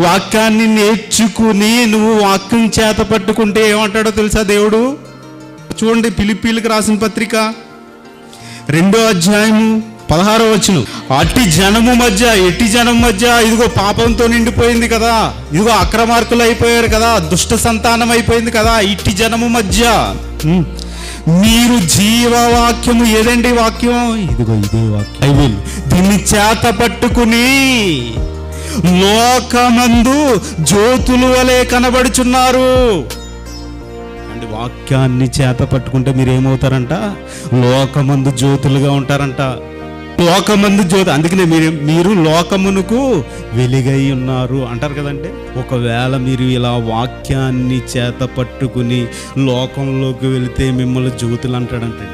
వాక్యాన్ని నేర్చుకుని నువ్వు వాక్యం చేత పట్టుకుంటే ఏమంటాడో తెలుసా దేవుడు? చూడండి, ఫిలిప్పీలకు రాసిన పత్రిక 2వ అధ్యాయము 16వ వచనం. ఎట్టి జనం మధ్య ఇదిగో పాపంతో నిండిపోయింది కదా, ఇదిగో అక్రమార్కులు అయిపోయారు కదా, దుష్ట సంతానం అయిపోయింది కదా, ఇట్టి జనము మధ్య మీరు జీవవాక్యము, ఏదండి వాక్యం? ఇదిగో ఇదే వాక్యం, దీన్ని చేత పట్టుకుని లోకమందు జ్యోతులు వలె కనబడుచున్నారు. అంటే వాక్యాన్ని చేత పట్టుకుంటే మీరు ఏమవుతారంట? లోకమందు జ్యోతులుగా ఉంటారంట. లోకమందు జ్యోతి, అందుకనే మీరు లోకమునకు వెలుగై ఉన్నారు అంటారు కదంటే. ఒకవేళ మీరు ఇలా వాక్యాన్ని చేత పట్టుకుని లోకంలోకి వెళితే మిమ్మల్ని జ్యోతులు అంటాడంటే.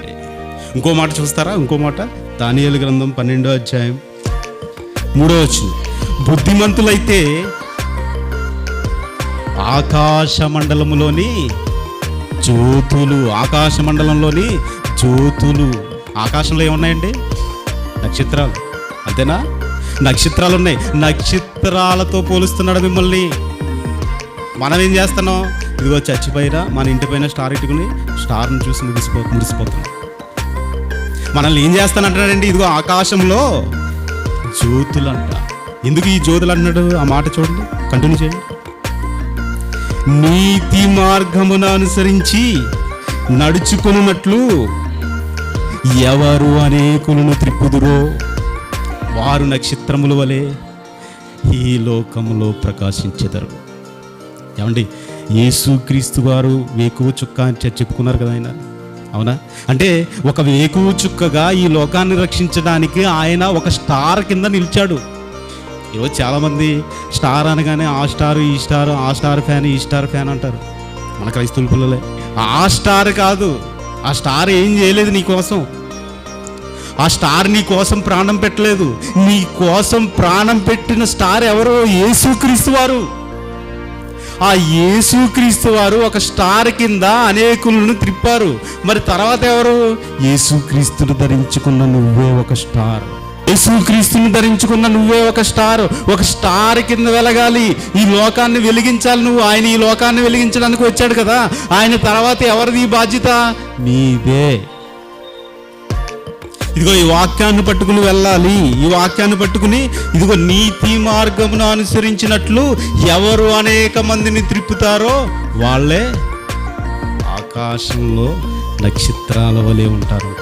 ఇంకో మాట చూస్తారా? ఇంకో మాట, దానియేలు గ్రంథం 12వ అధ్యాయం 3వ వచనం. బుద్ధిమంతులైతే ఆకాశ మండలంలోని జ్యోతులు, ఆకాశ మండలంలోని జ్యోతులు. ఆకాశంలో ఏమున్నాయండి? నక్షత్రాలు, అంతేనా? నక్షత్రాలు ఉన్నాయి. నక్షత్రాలతో పోలుస్తున్నాడు మిమ్మల్ని. మనం ఏం చేస్తున్నాం? ఇదిగో చచ్చిపోయినా మన ఇంటి పైన స్టార్ ఇట్టుకుని స్టార్ని చూసి మురిసిపోతున్నాం. మనల్ని ఏం చేస్తానంటాడండి? ఇదిగో ఆకాశంలో జ్యోతులు అంట. ఎందుకు ఈ జ్యోతులు అన్నాడు? ఆ మాట చూడండి, కంటిన్యూ చేయండి. నీతి మార్గమును అనుసరించి నడుచుకున్నట్లు ఎవరు అనేకులను త్రిప్పుదురో వారు నక్షత్రముల వలె ఈ లోకములో ప్రకాశించెదరు. ఏమండి, యేసుక్రీస్తు వారు వేకువ చుక్క అని చెప్పుకున్నారు కదా ఆయన, అవునా? అంటే ఒక వేకువ చుక్కగా ఈ లోకాన్ని రక్షించడానికి ఆయన ఒక స్టార్ కింద నిలిచాడు. ఈరోజు చాలామంది స్టార్ అనగానే ఆ స్టార్, ఈ స్టార్, ఆ స్టార్ ఫ్యాన్, ఈ స్టార్ ఫ్యాన్ అంటారు. మన క్రైస్తవుల పిల్లలే. ఆ స్టార్ కాదు, ఆ స్టార్ ఏం చేయలేదు నీ కోసం. ఆ స్టార్ నీ కోసం ప్రాణం పెట్టలేదు. నీ కోసం ప్రాణం పెట్టిన స్టార్ ఎవరు? యేసుక్రీస్తు వారు. ఆ యేసుక్రీస్తు వారు ఒక స్టార్ కింద అనేకులను త్రిప్పారు. మరి తర్వాత ఎవరు? యేసుక్రీస్తును ధరించుకున్న నువ్వే ఒక స్టార్. యేసుక్రీస్తుని ధరించుకున్న నువ్వే ఒక స్టార్. ఒక స్టార్ కింద వెలగాలి, ఈ లోకాన్ని వెలిగించాలి నువ్వు. ఆయన ఈ లోకాన్ని వెలిగించడానికి వచ్చాడు కదా. ఆయన తర్వాత ఎవరిది ఈ బాధ్యత? నీదే. ఇదిగో ఈ వాక్యాన్ని పట్టుకుని వెళ్ళాలి. ఈ వాక్యాన్ని పట్టుకుని ఇదిగో నీతి మార్గమును అనుసరించినట్లు ఎవరు అనేక మందిని త్రిప్పుతారో వాళ్ళే ఆకాశంలో నక్షత్రాల వలె ఉంటారు.